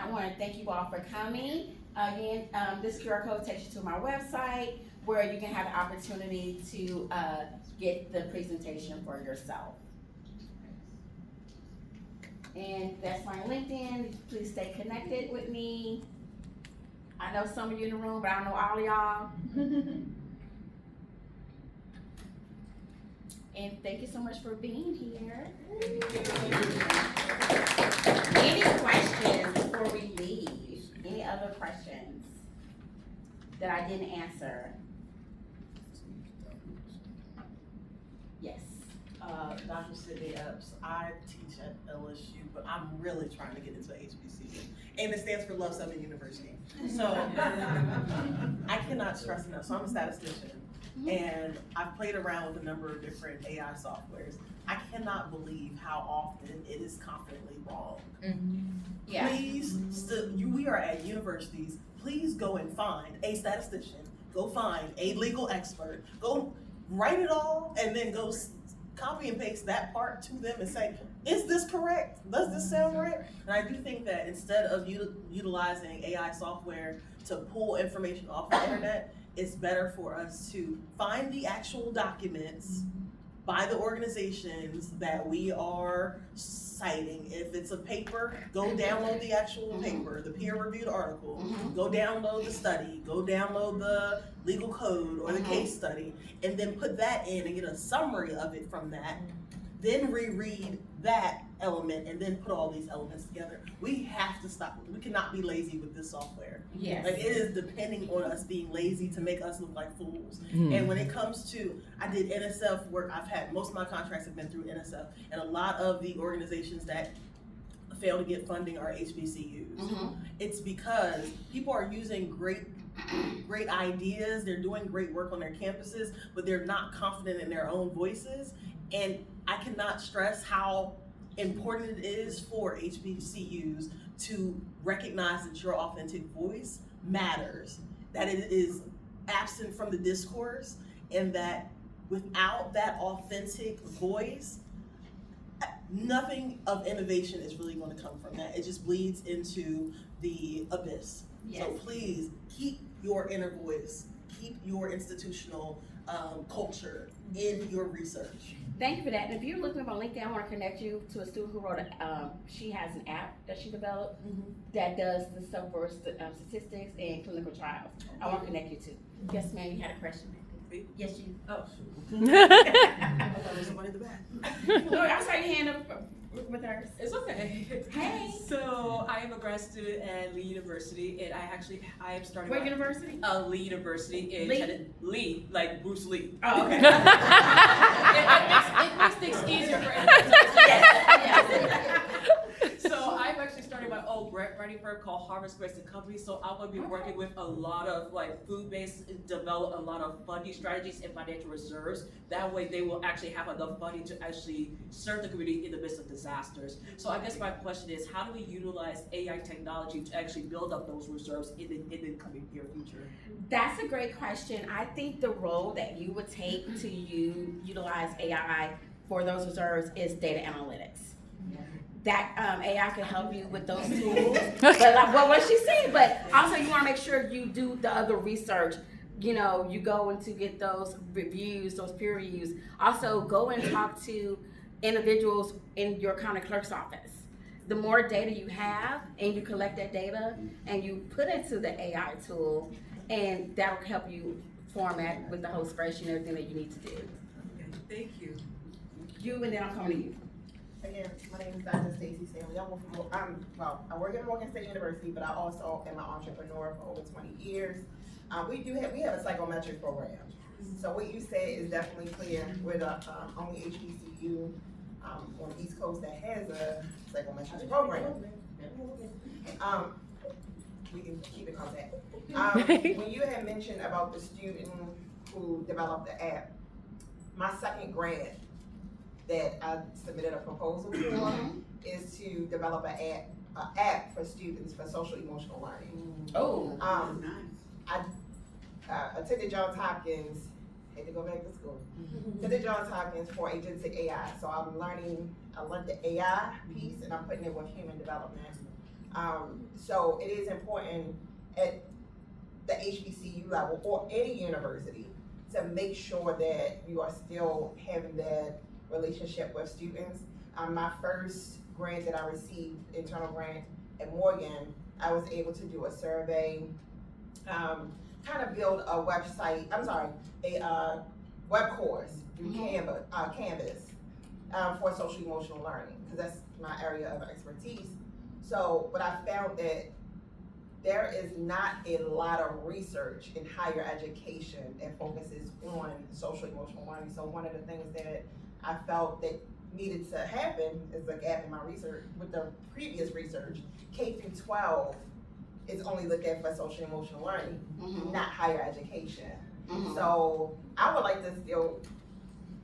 I want to thank you all for coming. Again, this QR code takes you to my website where you can have the opportunity to get the presentation for yourself. And that's my LinkedIn. Please stay connected with me. I know some of you in the room, but I don't know all of y'all. And thank you so much for being here. Any questions before we leave? Any other questions that I didn't answer? Yes. Dr. Sydney Epps, I teach at LSU, but I'm really trying to get into HBCU. And it stands for Love Summit University. So I cannot stress enough. So I'm a statistician. And I've played around with a number of different AI softwares. I cannot believe how often it is confidently wrong. Yeah. Please, we are at universities. Please go and find a statistician. Go find a legal expert. Go write it all, and then go copy and paste that part to them and say, is this correct? Does this sound right? And I do think that instead of utilizing AI software to pull information off the internet, it's better for us to find the actual documents by the organizations that we are citing. If it's a paper, go download the actual paper, the peer-reviewed article, go download the study, go download the legal code or the case study, and then put that in and get a summary of it from that, then reread that element and then put all these elements together. We have to stop. We cannot be lazy with this software. Yes. Like, it is depending on us being lazy to make us look like fools. And when it comes to, I did NSF work, most of my contracts have been through NSF, and a lot of the organizations that fail to get funding are HBCUs. It's because people are using great ideas, they're doing great work on their campuses, but they're not confident in their own voices. And I cannot stress how important it is for HBCUs to recognize that your authentic voice matters, that it is absent from the discourse, and that without that authentic voice, nothing of innovation is really going to come from that. It just bleeds into the abyss. Yes. So please keep your inner voice, keep your institutional culture in your research. Thank you for that. And if you're looking up on LinkedIn, I want to connect you to a student who wrote she has an app that she developed that does the stuff for statistics and clinical trials. I want to connect you to. Yes, ma'am, you had a question. Yes, you. Oh. I thought there was somebody in the back. No, I saw your hand up with hers. It's okay. Hey. So I am a grad student at Lee University, and I am starting. What university? Lee University in Lee, like Bruce Lee. Oh, okay. it makes things easier for everyone. Yes. So I'm actually starting my own grant writing firm called Harvest Grants and Company. So I'm going to be working with a lot of food-based, develop a lot of funding strategies and financial reserves. That way they will actually have enough funding to actually serve the community in the midst of disasters. So I guess my question is, how do we utilize AI technology to actually build up those reserves in the coming near future? That's a great question. I think the role that you would take to utilize AI for those reserves is data analytics. That AI can help you with those tools, but like what she said. But also, you want to make sure you do the other research. You know, you go in to get those reviews, those peer reviews. Also, go and talk to individuals in your county clerk's office. The more data you have, and you collect that data, and you put it to the AI tool, and that'll help you format with the whole spreadsheet and everything that you need to do. Okay, thank you. You, and then I'm coming to you. Again, my name is Dr. Tracee Seals. I work at Morgan State University, but I also am an entrepreneur for over 20 years. We have a psychometric program. So what you said is definitely clear. We're the only HBCU on the East Coast that has a psychometric program. We can keep in contact. When you had mentioned about the student who developed the app, my second grant that I submitted a proposal for is to develop an app for students for social emotional learning. Oh, I attended Johns Hopkins, had to go back to school. Attended Johns Hopkins for agentic AI. So I learned the AI piece and I'm putting it with human development. So it is important at the HBCU level or any university to make sure that you are still having that relationship with students. My first grant that I received, internal grant at Morgan, I was able to do a survey, kind of build a website, a web course through Canvas for social emotional learning, because that's my area of expertise. So, but I found that there is not a lot of research in higher education that focuses on social emotional learning. So one of the things that I felt that needed to happen is a gap in my research with the previous research. K through 12 is only looked at for social emotional learning, not higher education. So I would like to still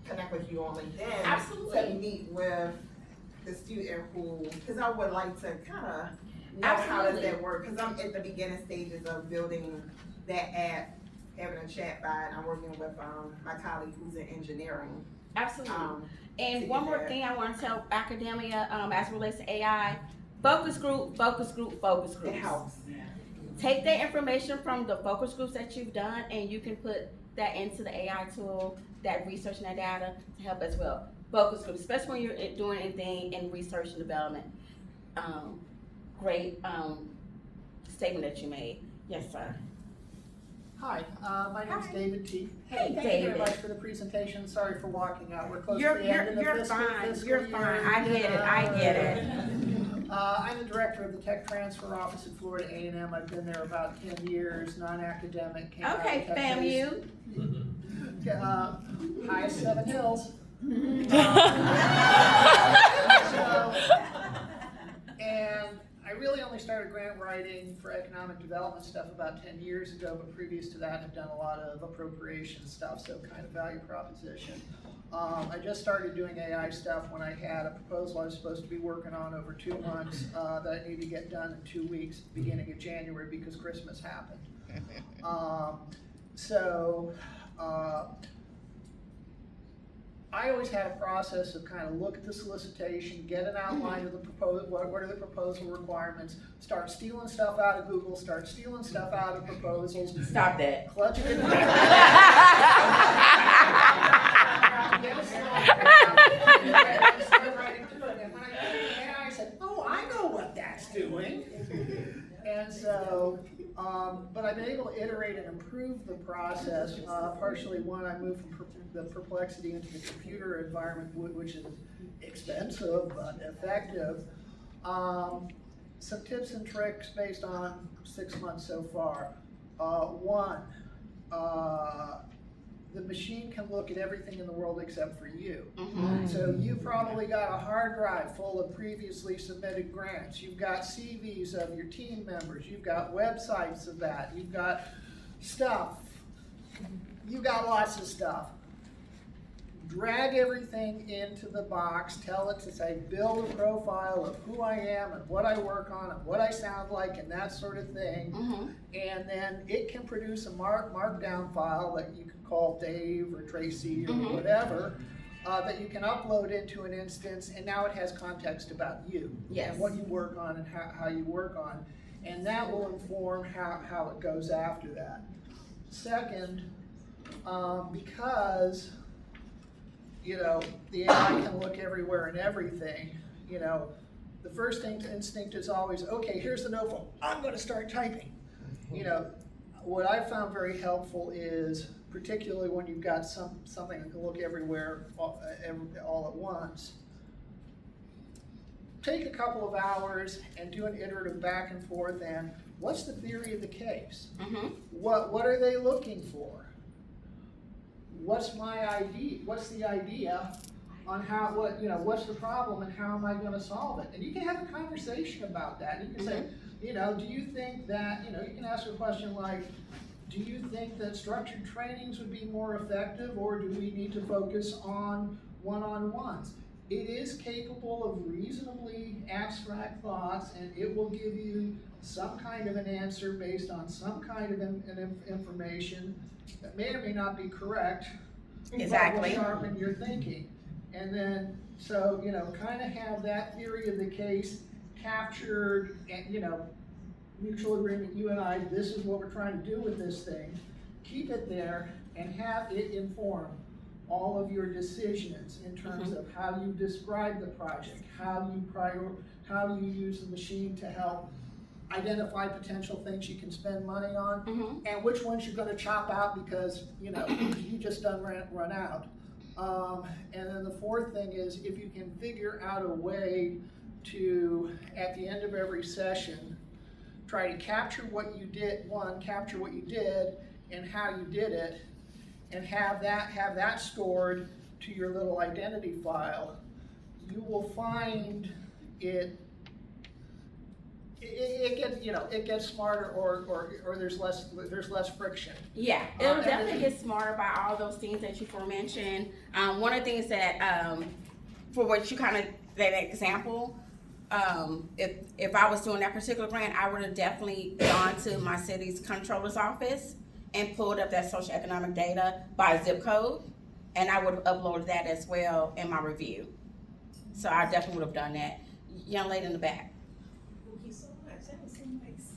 connect with you on LinkedIn. Absolutely. To meet with the student who, because I would like to kind of know how does that work, because I'm at the beginning stages of building that app, having a chat bot. I'm working with my colleague who's in engineering. Absolutely. to And get one more there. thing I want to tell academia as it relates to AI, focus group, focus group, focus It groups. helps. Take that information from the focus groups that you've done and you can put that into the AI tool, that research and that data to help as well. Focus groups, especially when you're doing anything in research and development. Great statement that you made. Yes, sir. Hi, my name is David T. Hey, Thank you David. very much for the presentation. Sorry for walking out. We're close You're to the end of the fine. fiscal You're year. fine. I get it. I get it. I'm the director of the Tech Transfer Office at Florida A&M. I've been there about 10 years, non-academic. came out of Okay, Texas. FAMU. Highest Seven Hills. And I really only started grant writing for economic development stuff about 10 years ago, but previous to that I've done a lot of appropriation stuff, so kind of value proposition. I just started doing AI stuff when I had a proposal I was supposed to be working on over 2 months that I needed to get done in 2 weeks, beginning of January, because Christmas happened. I always had a process of kind of look at the solicitation, get an outline of the proposal, what are the proposal requirements, start stealing stuff out of Google, start stealing stuff out of proposals. Stop that. Clutch it in And when I got into AI, I said, oh, I know what that's doing. And so, but I've been able to iterate and improve the process. Partially, one, I moved from the Perplexity into the computer environment, which is expensive but effective. Some tips and tricks based on 6 months so far. One, the machine can look at everything in the world except for you. So you probably got a hard drive full of previously submitted grants. You've got CVs of your team members. You've got websites of that. You've got stuff. You've got lots of stuff. Drag everything into the box, tell it to say, build a profile of who I am and what I work on and what I sound like and that sort of thing. And then it can produce a markdown file that you can call Dave or Tracee or whatever, that you can upload into an instance, and now it has context about you. Yes. And what you work on and how you work on. And that will inform how it goes after that. Second, because the AI can look everywhere and everything, the first instinct is always, okay, here's the notebook, I'm gonna start typing. What I found very helpful is, particularly when you've got something that can look everywhere all at once, take a couple of hours and do an iterative back and forth and what's the theory of the case? What are they looking for? What's my idea? What's the idea on what's the problem and how am I going to solve it? And you can have a conversation about that. You can say, do you think that, you can ask a question like, do you think that structured trainings would be more effective, or do we need to focus on one-on-ones? It is capable of reasonably abstract thoughts, and it will give you some kind of an answer based on some kind of information that may or may not be correct. Exactly. But will sharpen your thinking. And then, so, kind of have that theory of the case captured, and, you know, mutual agreement, you and I, this is what we're trying to do with this thing. Keep it there and have it inform all of your decisions in terms of how you describe the project, how you use the machine to help identify potential things you can spend money on, and which ones you're gonna chop out because, you know, you just done run out. And then the fourth thing is, if you can figure out a way to, at the end of every session, try to capture what you did, capture what you did and how you did it, and have that stored to your little identity file, you will find it gets smarter, or there's less friction. Yeah, it'll definitely get smarter by all those things that you forementioned. One of the things that, for what you kind of, that example, if I was doing that particular grant, I would have definitely gone to my city's controller's office and pulled up that socioeconomic data by zip code, and I would have uploaded that as well in my review. So I definitely would have done that. Young lady in the back. Thank you so much. That was so nice.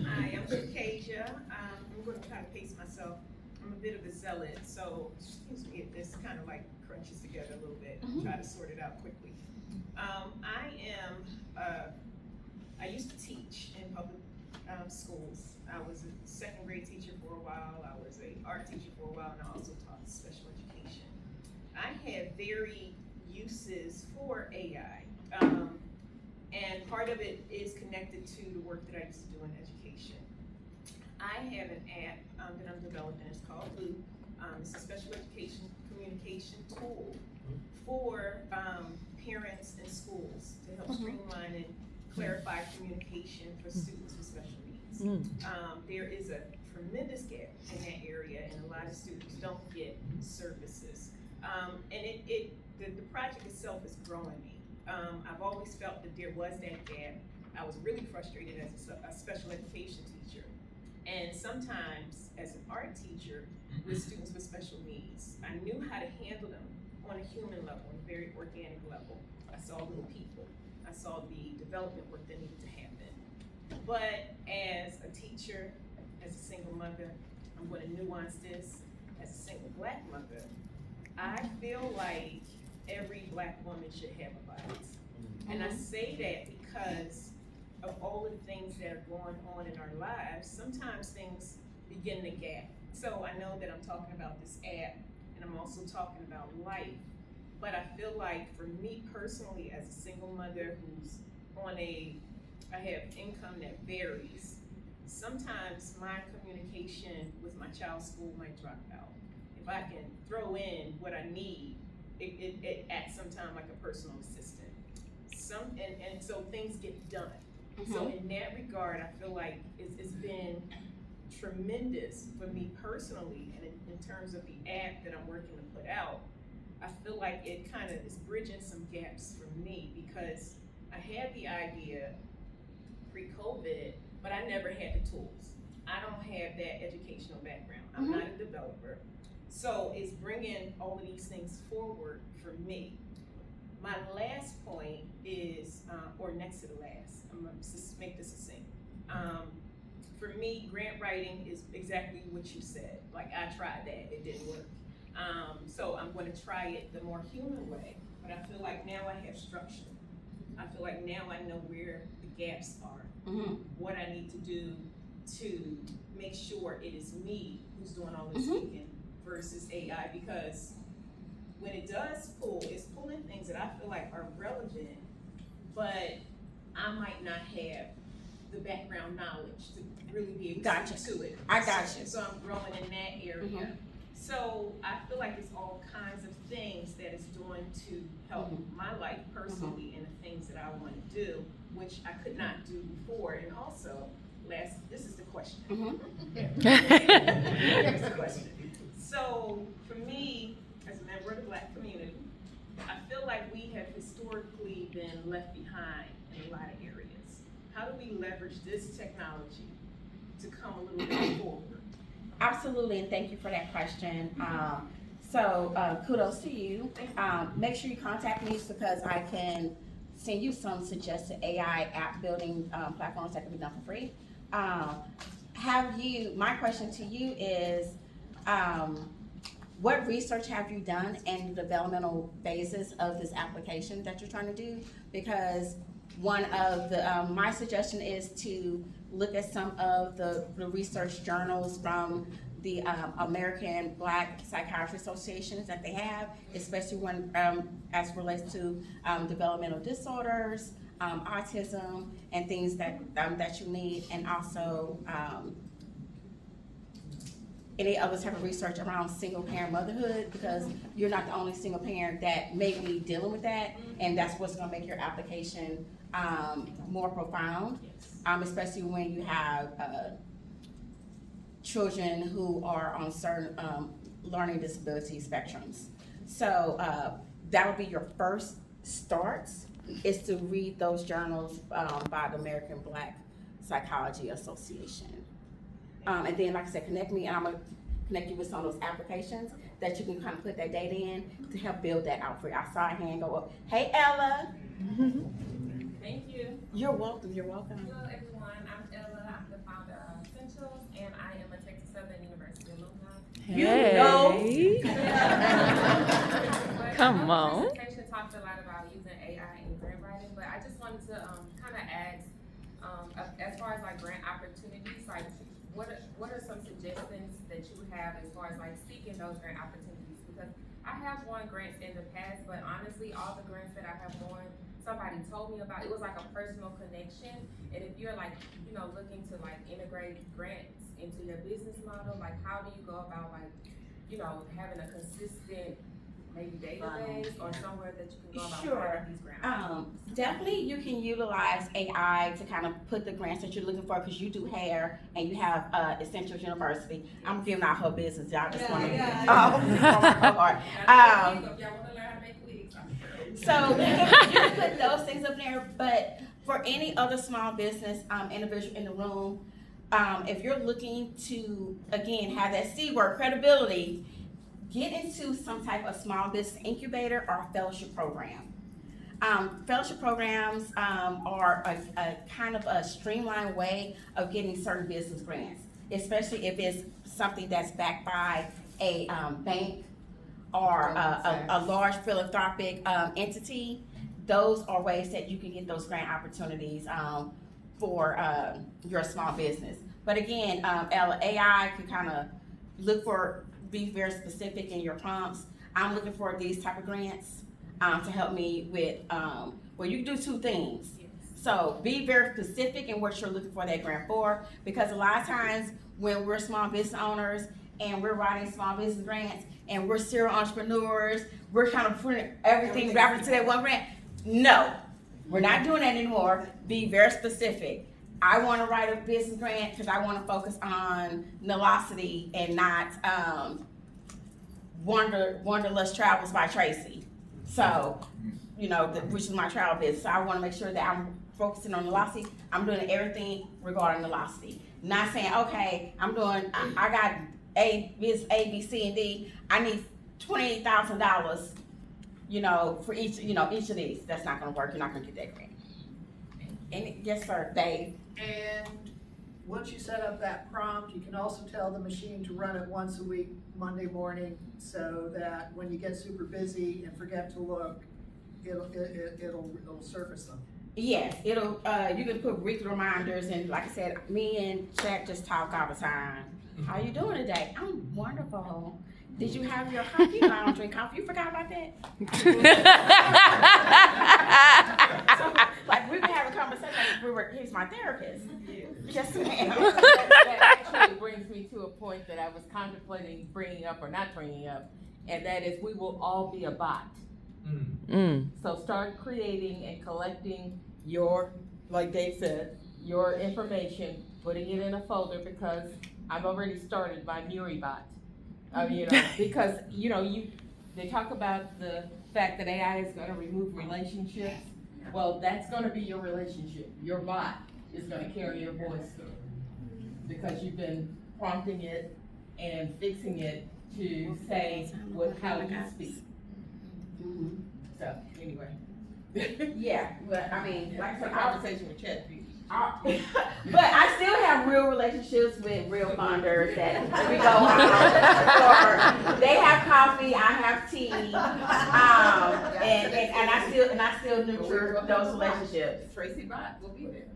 Hi, I'm Shakesia. I'm going to try to pace myself. I'm a bit of a zealot, so excuse me if this kind of like crunches together a little bit. Try to sort it out quickly. I used to teach in public schools. I was a second grade teacher for a while. I was an art teacher for a while, and I also taught special education. I had varied uses for AI. And part of it is connected to the work that I used to do in education. I have an app that I'm developing. It's called Loop. It's a special education communication tool for parents and schools to help streamline and clarify communication for students with special needs. There is a tremendous gap in that area, and a lot of students don't get services. And the project itself is growing me. I've always felt that there was that gap. I was really frustrated as a special education teacher. And sometimes as an art teacher with students with special needs, I knew how to handle them on a human level, on a very organic level. I saw little people. I saw the development work that needed to happen. But as a teacher, as a single mother, I'm going to nuance this, as a single Black mother, I feel like every Black woman should have a voice. And I say that because of all of the things that are going on in our lives. Sometimes things begin to gap. So I know that I'm talking about this app, and I'm also talking about life. But I feel like for me personally, as a single mother who's I have income that varies, sometimes my communication with my child's school might drop out. If I can throw in what I need, it at some time like a personal assistant. And so things get done. So in that regard, I feel like it's been tremendous for me personally, and in terms of the app that I'm working to put out, I feel like it kind of is bridging some gaps for me, because I had the idea pre-COVID, but I never had the tools. I don't have that educational background. I'm not a developer. So it's bringing all of these things forward for me. My last point is, or next to the last, I'm gonna just make this succinct. For me, grant writing is exactly what you said. Like, I tried that, it didn't work. So I'm gonna try it the more human way, but I feel like now I have structure. I feel like now I know where the gaps are, what I need to do to make sure it is me who's doing all this thinking versus AI, because when it does pull, it's pulling things that I feel like are relevant, but I might not have the background knowledge to really be able to speak to it. I got you. So I'm growing in that area. So I feel like it's all kinds of things that is doing to help my life personally and the things that I want to do, which I could not do before. And also, this is the question. Here's the question. So for me, as a member of the Black community, I feel like we have historically been left behind in a lot of areas. How do we leverage this technology to come a little bit forward? Absolutely, and thank you for that question. So kudos to you. Make sure you contact me because I can send you some suggested AI app building platforms that can be done for free. My question to you is, what research have you done in the developmental phases of this application that you're trying to do? Because one of the, my suggestion is to look at some of the research journals from the American Black Psychiatry Associations that they have, especially when, as relates to developmental disorders, autism, and things that you need, and also any other type of research around single parent motherhood, because you're not the only single parent that may be dealing with that, and that's what's gonna make your application more profound, especially when you have children who are on certain learning disability spectrums. So that would be your first start, is to read those journals by the American Black Psychology Association. And then, like I said, connect me, and I'm gonna connect you with some of those applications that you can kind of put that data in to help build that out for you. I saw a hand go up. Hey, Ella. Thank you. You're welcome. You're welcome. Hello, everyone. I'm Ella. I'm the founder of Essentials, and I am a Texas Southern University alumni. You know. Come on. The presentation talked a lot about using AI in grant writing, but I just wanted to kind of ask, as far as like grant opportunities, like what are some suggestions that you have as far as like seeking those grant opportunities? Because I have won grants in the past, but honestly, all the grants that I have won, somebody told me about. It was like a personal connection. And if you're like, you know, looking to like integrate grants into your business model, like how do you go about like, you know, having a consistent maybe database or somewhere that you can go about finding these grants? Definitely you can utilize AI to kind of put the grants that you're looking for, because you do hair and you have Essentials University. I'm giving out her business, y'all just want to So you can put those things up there, but for any other small business individual in the room, if you're looking to, again, have that C word, credibility, get into some type of small business incubator or fellowship program. Fellowship programs are a kind of a streamlined way of getting certain business grants, especially if it's something that's backed by a bank or a large philanthropic entity. Those are ways that you can get those grant opportunities for your small business. But again, AI can kind of be very specific in your prompts. I'm looking for these type of grants to help me with, well, you can do two things. So be very specific in what you're looking for that grant for, because a lot of times when we're small business owners and we're writing small business grants and we're serial entrepreneurs, we're kind of putting everything wrapped into that one grant. No, we're not doing that anymore. Be very specific. I want to write a business grant because I want to focus on velocity and not Wanderlust Travels by Tracee. So, you know, which is my travel business. So I want to make sure that I'm focusing on velocity. I'm doing everything regarding velocity. Not saying, okay, I got A, B, C, and D. I need $28,000, you know, for each of these. That's not going to work. You're not going to get that grant. And yes, sir, Dave. And once you set up that prompt, you can also tell the machine to run it once a week, Monday morning, so that when you get super busy and forget to look, it'll surface them. Yes, it'll. You can put weekly reminders, and like I said, me and Jack just talk all the time. How you doing today? I'm wonderful. Did you have your coffee? I don't drink coffee. You forgot about that? So, like we were having a conversation. He's my therapist. Yes, ma'am. That actually brings me to a point that I was contemplating bringing up or not bringing up, and that is we will all be a bot. So start creating and collecting your, like Dave said, your information, putting it in a folder, because I've already started my Muri bot. Because they talk about the fact that AI is going to remove relationships. Well, that's going to be your relationship. Your bot is going to carry your voice through, because you've been prompting it and fixing it to say how you speak. So anyway. Yeah, but I mean, like I It's a said, conversation with ChatGPT. but I still have real relationships with real funders that we go out, or they have coffee, I have tea, and I still nurture those relationships. Tracee Bot will be there.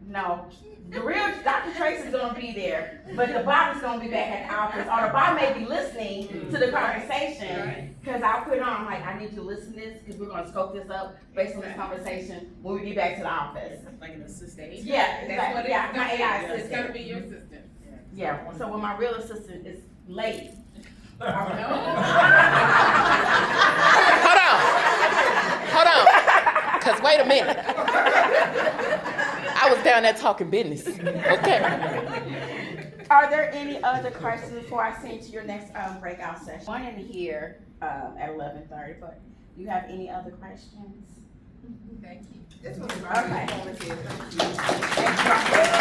No, the real Dr. Tracee is gonna be there, but the bot is gonna be back at the office, or the bot may be listening to the conversation. Cause I'll put it on, like, I need you to listen to this, cause we're gonna scope this up based on this conversation when we get back to the office. Like an assistant. Yeah, That's what yeah, my AI it's assistant. gonna be your assistant. Yeah, so when my real assistant is late. Hold on, cause wait a minute. I was down there talking business, okay? Are there any other questions before I send to your next breakout session? One in here at 11:30, but do you have any other questions? Thank you. This was Okay. informative. Thank you.